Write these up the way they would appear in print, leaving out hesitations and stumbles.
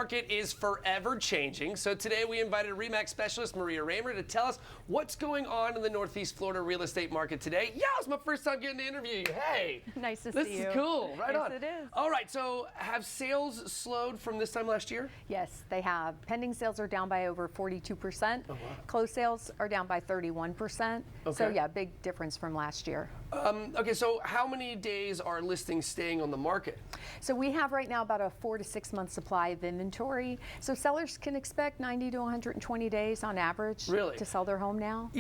market is forever changing. So today we invited RE/MAX specialist Maria Raymer to tell us what's going on in the Northeast Florida real estate market today. Yeah, it's my first time getting to interview you. Hey. Nice to see you. This is cool. Right on. Yes, it is. All right, so have sales slowed from this time last year? Yes, they have. Pending sales are down by over 42%. Oh, wow. Closed sales are down by 31%. Okay. So yeah, big difference from last year. Okay, so how many days are listings staying on the market? So we have right now about a 4 to 6 month supply of inventory. So sellers can expect 90 to 120 days on average Really? to sell their home now.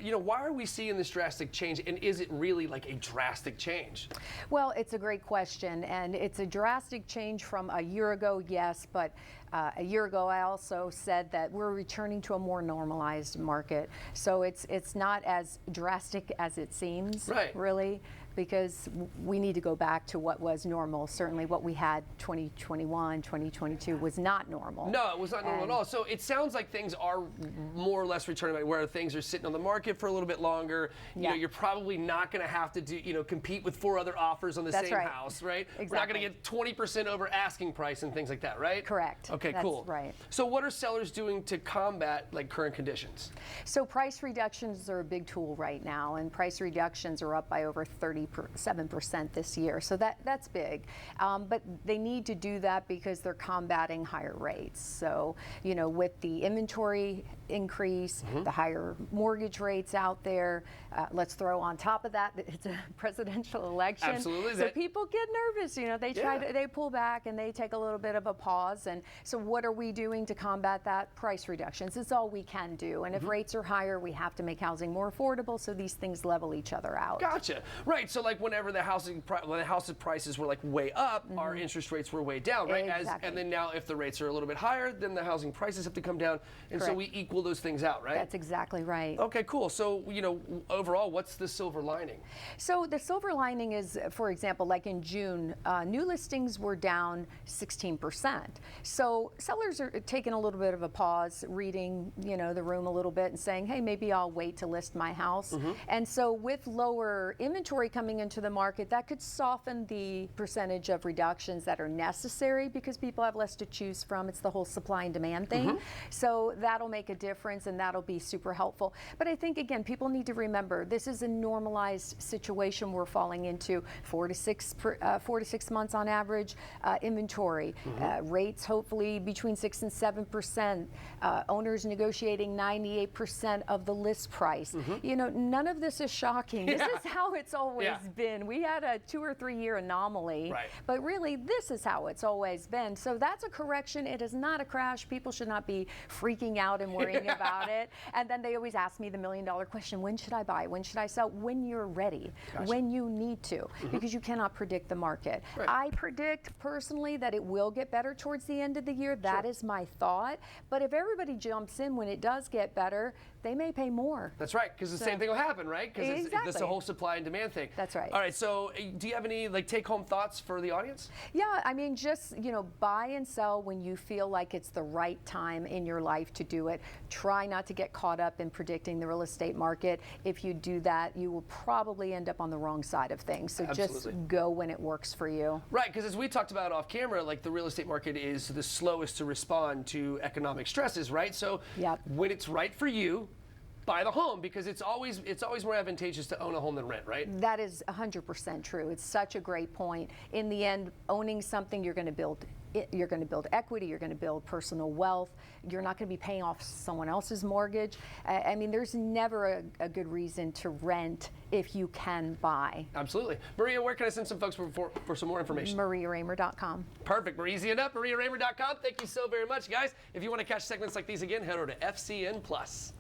Why are we seeing this drastic change, and is it really like a drastic change? Well, it's a great question, and it's a drastic change from a year ago, yes, but a year ago I also said that we're returning to a more normalized market. So it's not as drastic as it seems, right, really, because we need to go back to what was normal. Certainly what we had 2021, 2022 was not normal. No, it was not normal at all. So it sounds like things are more or less returning, where things are sitting on the market for a little bit longer. You know, you're probably not going to have to do, compete with 4 other offers on the same house, right? Exactly. We're not going to get 20% over asking price and things like that, right? Correct. Okay, That's cool. Right. So what are sellers doing to combat like current conditions? So price reductions are a big tool right now, and price reductions are up by over 37% this year. So that's big. But they need to do that because they're combating higher rates. So, with the inventory increase, the higher mortgage rates out there, let's throw on top of that, it's a presidential election. Absolutely. So people get nervous, they pull back and they take a little bit of a pause. And so what are we doing to combat that? Price reductions. It's all we can do. And if rates are higher, we have to make housing more affordable, so these things level each other out. Gotcha. Right. So like whenever the house prices were like way up, our interest rates were way down, right? Exactly. And then now if the rates are a little bit higher, then the housing prices have to come down. And Correct. so we equal those things out, right? That's exactly right. Okay, cool. So, overall, what's the silver lining? So the silver lining is, for example, like in June, new listings were down 16%. So sellers are taking a little bit of a pause, reading, the room a little bit and saying, hey, maybe I'll wait to list my house. And so with lower inventory coming into the market, that could soften the percentage of reductions that are necessary because people have less to choose from. It's the whole supply and demand thing. So that'll make a difference, and that'll be super helpful. But I think, again, people need to remember this is a normalized situation we're falling into. 4 to 6 months on average inventory. Rates hopefully between 6 and 7%. Owners negotiating 98% of the list price. None of this is shocking. This is how it's always been. We had a 2 or 3 year anomaly, but really this is how it's always been. So that's a correction. It is not a crash. People should not be freaking out and worrying about it. And then they always ask me the $1 million question: when should I buy? When should I sell? When you're ready, when you need to, because you cannot predict the market. I predict personally that it will get better towards the end of the year. That is my thought. But if everybody jumps in when it does get better, they may pay more. That's right, because the same thing will happen, right? Because it's the whole supply and demand thing. That's right. All right, so do you have any take-home thoughts for the audience? Yeah, I mean, just, buy and sell when you feel like it's the right time in your life to do it. Try not to get caught up in predicting the real estate market. If you do that, you will probably end up on the wrong side of things. So just go when it works for you. Right, because as we talked about off camera, the real estate market is the slowest to respond to economic stresses, right? So when it's right for you, buy the home, because it's always more advantageous to own a home than rent, right? That is 100% true. It's such a great point. In the end, owning something, you're going to build equity, you're going to build personal wealth. You're not going to be paying off someone else's mortgage. I mean, there's never a good reason to rent if you can buy. Absolutely. Maria, where can I send some folks for some more information? MariaRaymer.com. Perfect. We're easy enough. MariaRaymer.com. Thank you so very much, guys. If you want to catch segments like these again, head over to FCN Plus.